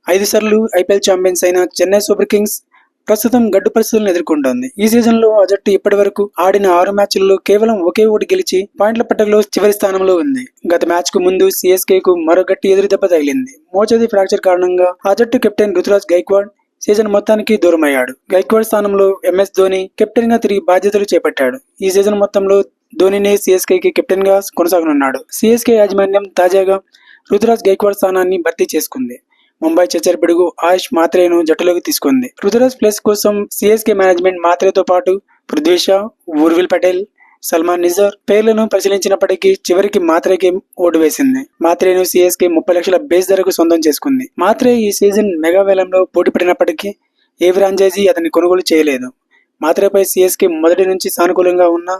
5 సార్లు IPL champions అయిన Chennai super Kings ప్రస్తుతం గడ్డు పరిస్థితులను ఎదుర్కొంటోంది. ఈ సీజన్ లో ఆ జట్టు ఇప్పటి వరకు ఆడిన 6 మ్యాచ్ల్లో కేవలం ఒకే ఒకటి గెలిచి పాయింట్ల పట్టకలో చివరి స్థానంలో ఉంది. గత మ్యాచ్ కు ముందు సిఎస్కే కు మరో గట్టి ఎదురు దెబ్బ తగిలింది. మోచేతి ఫ్రాక్చర్ కారణంగా ఆ జట్టు కెప్టెన్ రుతురాజ్ గైక్వాడ్ సీజన్ మొత్తానికి దూరమయ్యాడు. గైక్వాడ్ స్థానంలో ఎంఎస్ ధోని కెప్టెన్ గా తిరిగి బాధ్యతలు చేపట్టాడు. ఈ సీజన్ మొత్తంలో ధోనినే సిఎస్కే కి కెప్టెన్ గా కొనసాగనున్నాడు. సిఎస్కే యాజమాన్యం తాజాగా రుతురాజ్ గైక్వాడ్ స్థానాన్ని భర్తీ చేసుకుంది. ముంబై చెచ్చర్ పిడుగు ఆయుష్ మాత్రేను జట్టులోకి తీసుకుంది. రుతురాజ్ ప్లేస్ కోసం సిఎస్కే మేనేజ్మెంట్ మాత్రేతో పాటు పృథ్వీ షా, ఊర్విల్ పటేల్, సల్మాన్ నిజార్ పేర్లను పరిశీలించినప్పటికీ చివరికి మాత్రేకి ఓటు వేసింది. మాత్రేను సిఎస్కే 30 లక్షల బేస్ ధరకు సొంతం చేసుకుంది. మాత్రే ఈ సీజన్ మెగా వేలంలో పోటీ పడినప్పటికీ ఏ ఫ్రాంచైజీ అతన్ని కొనుగోలు చేయలేదు. మాత్రేపై సిఎస్కే మొదటి నుంచి సానుకూలంగా ఉన్నా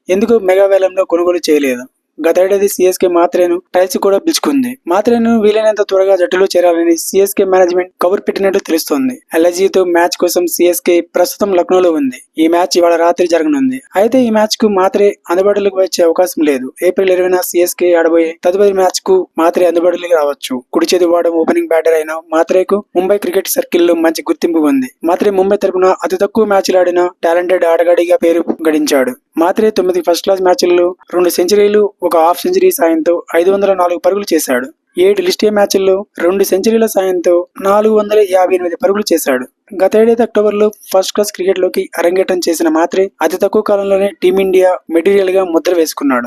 ఎందుకు మెగా వేలంలో కొనుగోలు చేయలేదు. గతేడాది సిఎస్కే మాత్రేను టైల్స్ కూడా పిలుచుకుంది. మాత్రేను వీలైనంత త్వరగా జట్టులో చేరాలని సిఎస్కే మేనేజ్మెంట్ కబురు పెట్టినట్టు తెలుస్తోంది. ఎల్ఐజీతో మ్యాచ్ కోసం సిఎస్కే ప్రస్తుతం లక్నోలో ఉంది. ఈ మ్యాచ్ ఇవాళ రాత్రి జరగనుంది. అయితే ఈ మ్యాచ్ కు మాత్రే అందుబాటులోకి వచ్చే అవకాశం లేదు. ఏప్రిల్ 20న సిఎస్కే ఆడబోయే తదుపరి మ్యాచ్ కు మాత్రే అందుబాటులోకి రావచ్చు. కుడి చేతి వాడడం ఓపెనింగ్ బ్యాటర్ అయిన మాత్రేకు ముంబై క్రికెట్ సర్కిల్లో మంచి గుర్తింపు ఉంది. మాత్రే ముంబై తరపున అతి తక్కువ మ్యాచ్లు ఆడిన టాలెంటెడ్ ఆటగాడిగా పేరు గడించాడు. మాత్రే 9 ఫస్ట్ క్లాస్ మ్యాచ్ల్లో 2 సెంచరీలు, ఒక హాఫ్ సెంచరీ సాయంతో 504 పరుగులు చేశాడు. 7 లిస్ట్ ఏ మ్యాచ్ల్లో 2 సెంచరీల సాయంతో 458 పరుగులు చేశాడు. గతేడాది అక్టోబర్లో ఫస్ట్ క్లాస్ క్రికెట్ లోకి అరంగేట్రం చేసిన మాత్రే అతి తక్కువ కాలంలోనే టీమిండియా మెటీరియల్ గా ముద్ర వేసుకున్నాడు.